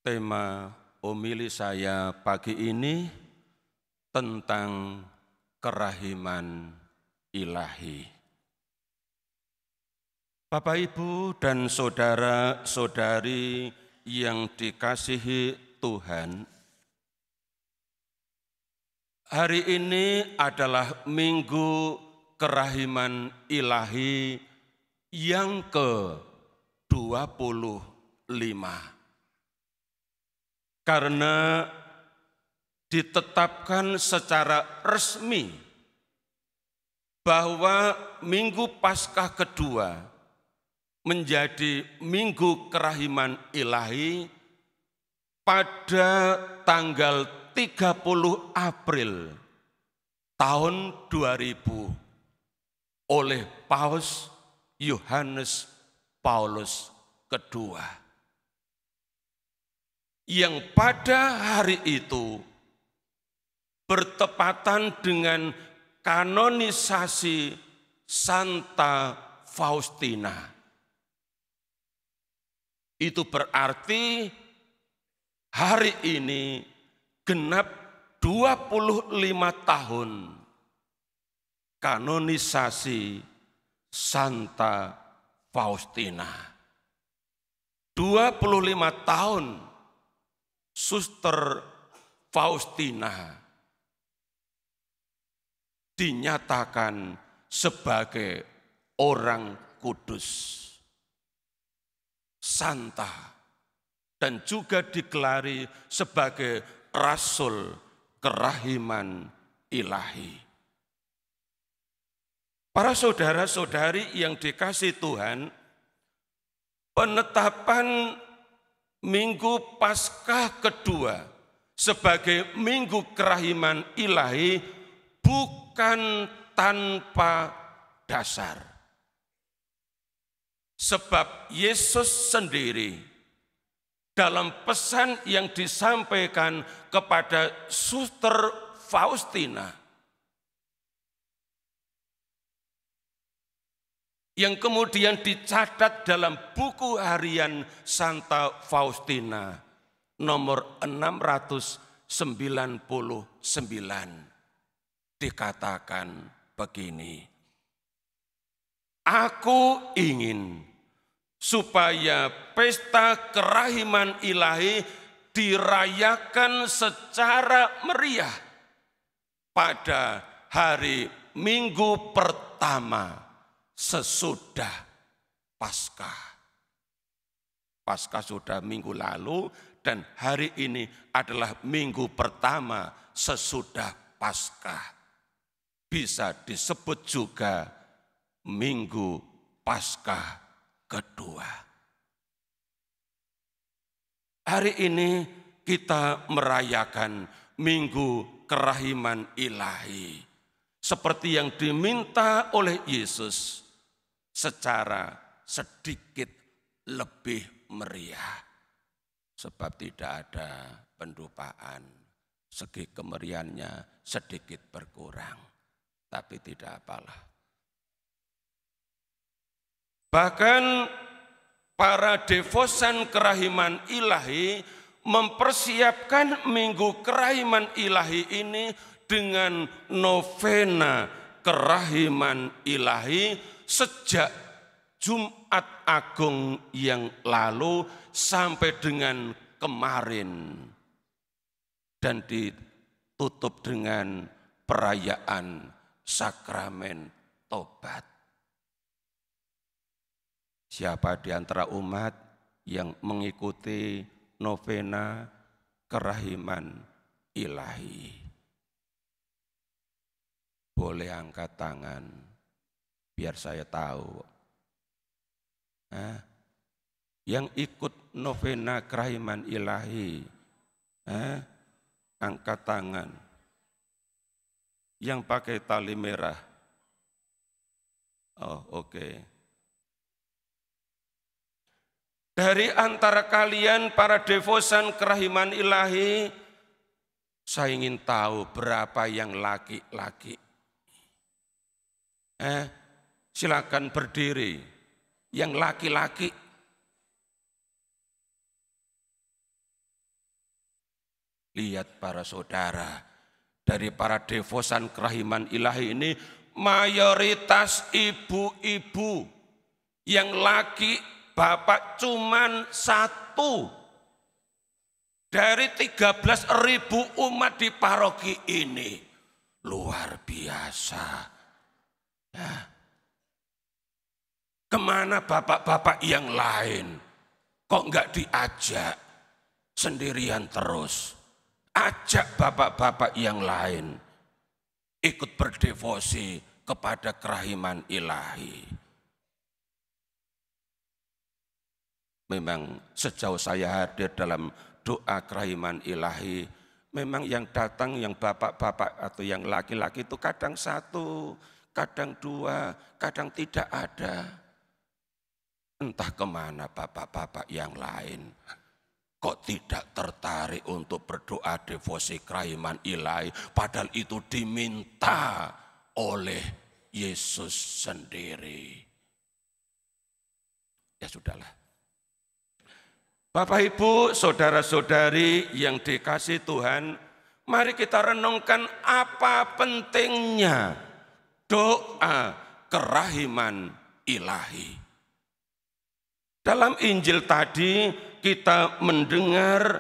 Tema homili saya pagi ini tentang kerahiman ilahi. Bapak, Ibu, dan saudara-saudari yang dikasihi Tuhan, hari ini adalah Minggu Kerahiman Ilahi yang ke-25. Karena ditetapkan secara resmi bahwa Minggu Paskah kedua menjadi Minggu Kerahiman Ilahi pada tanggal 30 April tahun 2000 oleh Paus Yohanes Paulus II. Yang pada hari itu bertepatan dengan kanonisasi Santa Faustina. Itu berarti hari ini genap 25 tahun kanonisasi Santa Faustina. 25 tahun Suster Faustina dinyatakan sebagai orang kudus, santa, dan juga digelari sebagai rasul kerahiman ilahi. Para saudara-saudari yang dikasihi Tuhan, penetapan Minggu Paskah kedua sebagai Minggu Kerahiman Ilahi bukan tanpa dasar. Sebab Yesus sendiri dalam pesan yang disampaikan kepada Suster Faustina yang kemudian dicatat dalam buku harian Santa Faustina nomor 699, dikatakan begini: Aku ingin supaya pesta kerahiman ilahi dirayakan secara meriah pada hari Minggu pertama sesudah Paskah. Paskah sudah minggu lalu dan hari ini adalah minggu pertama sesudah Paskah. Bisa disebut juga Minggu Paskah kedua. Hari ini kita merayakan Minggu Kerahiman Ilahi seperti yang diminta oleh Yesus, secara sedikit lebih meriah. Sebab tidak ada pendupaan, segi kemeriahannya sedikit berkurang, tapi tidak apalah. Bahkan para devosan kerahiman ilahi mempersiapkan Minggu Kerahiman Ilahi ini dengan novena kerahiman ilahi sejak Jumat Agung yang lalu sampai dengan kemarin, dan ditutup dengan perayaan sakramen tobat. Siapa di antara umat yang mengikuti novena kerahiman ilahi? Boleh angkat tangan biar saya tahu. Yang ikut novena kerahiman ilahi, angkat tangan. Yang pakai tali merah, oke. Dari antara kalian para devosan kerahiman ilahi, saya ingin tahu berapa yang laki-laki. Silakan berdiri. Yang laki-laki. Lihat para saudara, dari para devosan kerahiman ilahi ini mayoritas ibu-ibu, yang laki bapak cuman satu. Dari 13.000 umat di paroki ini, luar biasa. Ya. Kemana bapak-bapak yang lain? Kok enggak diajak? Sendirian terus. Ajak bapak-bapak yang lain ikut berdevosi kepada kerahiman ilahi. Memang sejauh saya hadir dalam doa kerahiman ilahi, memang yang datang yang bapak-bapak atau yang laki-laki itu kadang satu, kadang dua, kadang tidak ada. Entah kemana bapak-bapak yang lain. Kok tidak tertarik untuk berdoa devosi kerahiman ilahi, padahal itu diminta oleh Yesus sendiri. Ya sudahlah. Bapak Ibu, saudara-saudari yang dikasihi Tuhan, mari kita renungkan apa pentingnya doa kerahiman ilahi. Dalam Injil tadi kita mendengar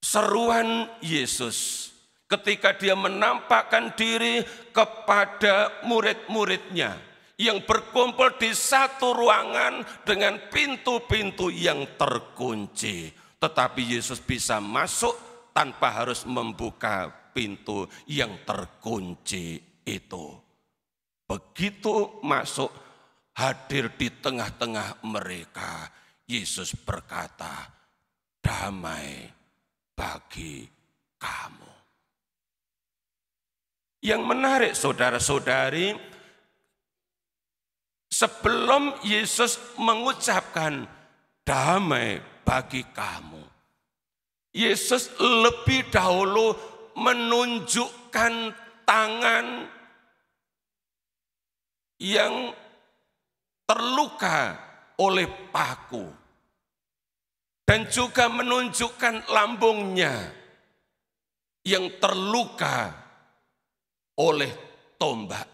seruan Yesus ketika dia menampakkan diri kepada murid-muridnya yang berkumpul di satu ruangan dengan pintu-pintu yang terkunci. Tetapi Yesus bisa masuk tanpa harus membuka pintu yang terkunci itu. Begitu masuk, hadir di tengah-tengah mereka, Yesus berkata, damai bagi kamu. Yang menarik saudara-saudari, sebelum Yesus mengucapkan damai bagi kamu, Yesus lebih dahulu menunjukkan tangan yang terluka oleh paku dan juga menunjukkan lambungnya yang terluka oleh tombak.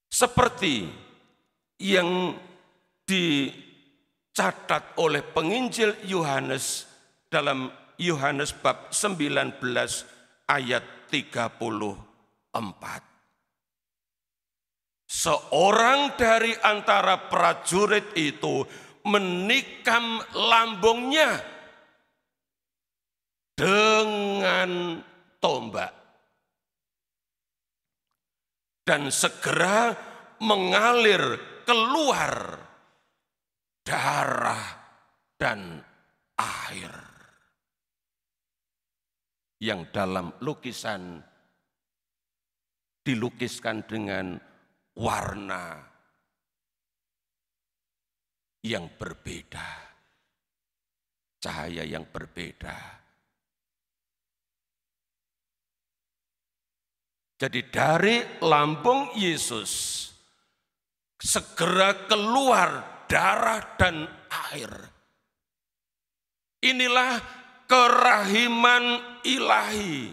Seperti yang dicatat oleh penginjil Yohanes dalam Yohanes bab 19 ayat 34. Seorang dari antara prajurit itu menikam lambungnya dengan tombak. Dan segera mengalir keluar darah dan air. Yang dalam lukisan dilukiskan dengan warna yang berbeda, cahaya yang berbeda. Jadi dari lambung Yesus segera keluar darah dan air. Inilah kerahiman ilahi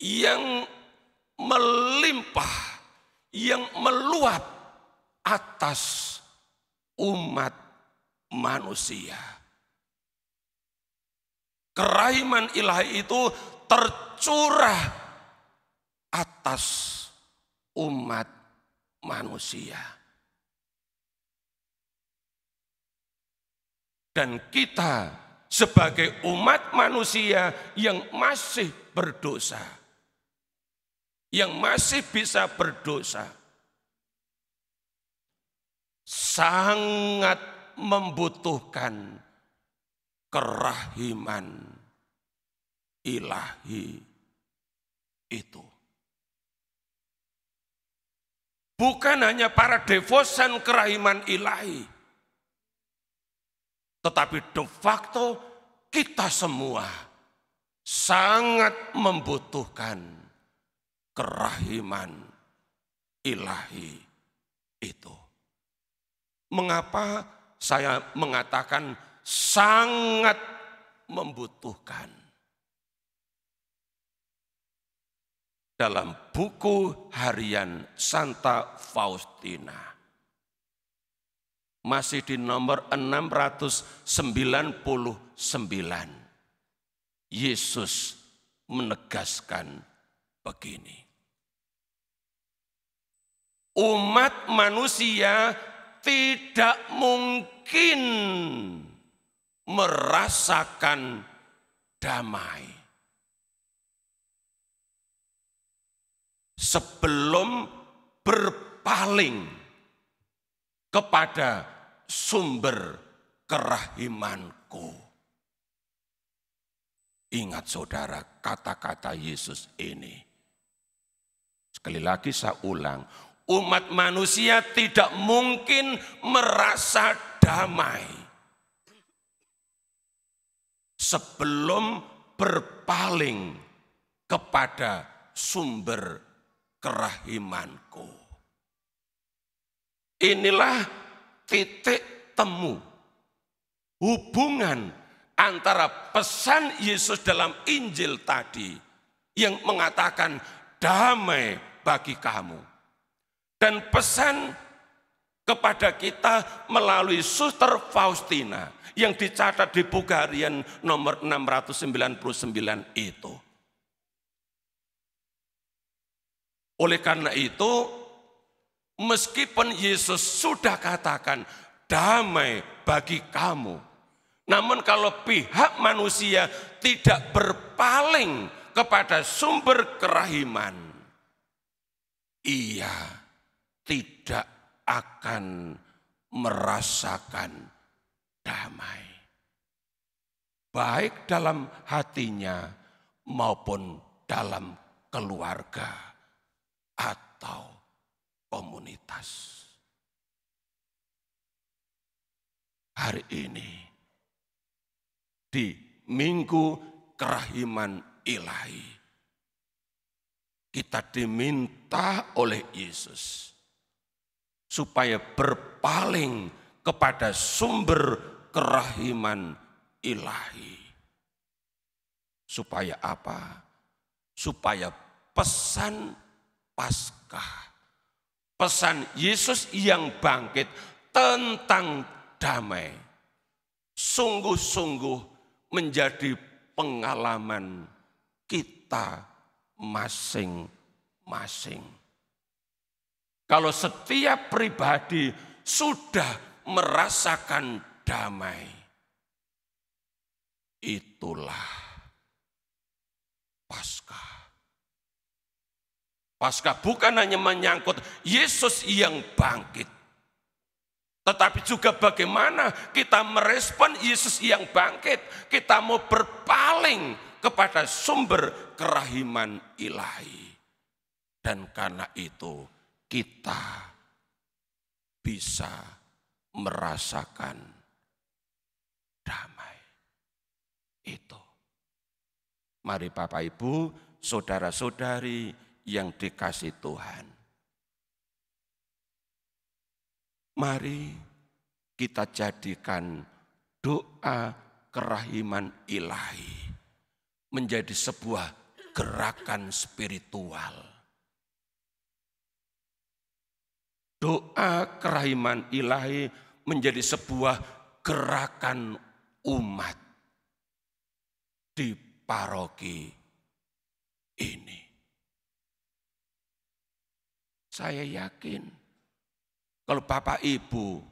yang melimpah, yang meluap atas umat manusia. Kerahiman ilahi itu tercurah atas umat manusia. Dan kita sebagai umat manusia yang masih berdosa, yang masih bisa berdosa, sangat membutuhkan kerahiman ilahi itu. Bukan hanya para devosan kerahiman ilahi, tetapi de facto kita semua sangat membutuhkan kerahiman ilahi itu. Mengapa saya mengatakan sangat membutuhkan. Dalam buku harian Santa Faustina, masih di nomor 699, Yesus menegaskan begini. Umat manusia tidak mungkin merasakan damai sebelum berpaling kepada sumber kerahimanku. Ingat saudara kata-kata Yesus ini. Sekali lagi saya ulang, umat manusia tidak mungkin merasa damai sebelum berpaling kepada sumber kerahimanku. Inilah titik temu hubungan antara pesan Yesus dalam Injil tadi yang mengatakan damai bagi kamu, dan pesan kepada kita melalui Suster Faustina yang dicatat di buku harian nomor 699 itu. Oleh karena itu, meskipun Yesus sudah katakan damai bagi kamu, namun kalau pihak manusia tidak berpaling kepada sumber kerahiman, ia tidak akan merasakan damai, baik dalam hatinya maupun dalam keluarga atau komunitas. Hari ini di Minggu Kerahiman Ilahi, kita diminta oleh Yesus supaya berpaling kepada sumber kerahiman ilahi. Supaya apa? Supaya pesan Paskah, pesan Yesus yang bangkit tentang damai, sungguh-sungguh menjadi pengalaman kita masing-masing. Kalau setiap pribadi sudah merasakan damai, itulah Paskah. Paskah bukan hanya menyangkut Yesus yang bangkit, tetapi juga bagaimana kita merespon Yesus yang bangkit. Kita mau berpaling kepada sumber kerahiman ilahi. Dan karena itu kita bisa merasakan damai. Itu. Mari Bapak Ibu, saudara-saudari yang dikasih Tuhan. Mari kita jadikan doa kerahiman ilahi menjadi sebuah gerakan spiritual. Doa kerahiman ilahi menjadi sebuah gerakan umat di paroki ini. Saya yakin kalau Bapak Ibu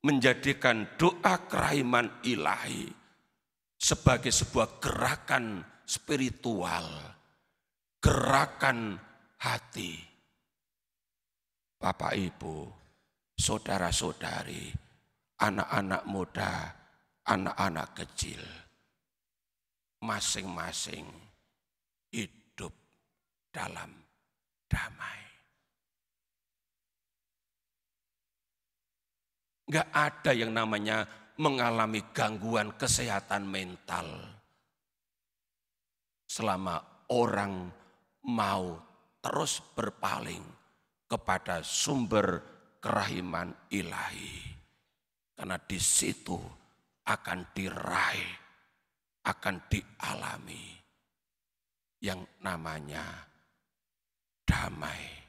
menjadikan doa kerahiman ilahi sebagai sebuah gerakan spiritual, gerakan hati, Bapak Ibu, saudara-saudari, anak-anak muda, anak-anak kecil, masing-masing hidup dalam damai. Enggak ada yang namanya mengalami gangguan kesehatan mental selama orang mau terus berpaling kepada sumber kerahiman ilahi. Karena di situ akan diraih akan dialami yang namanya damai.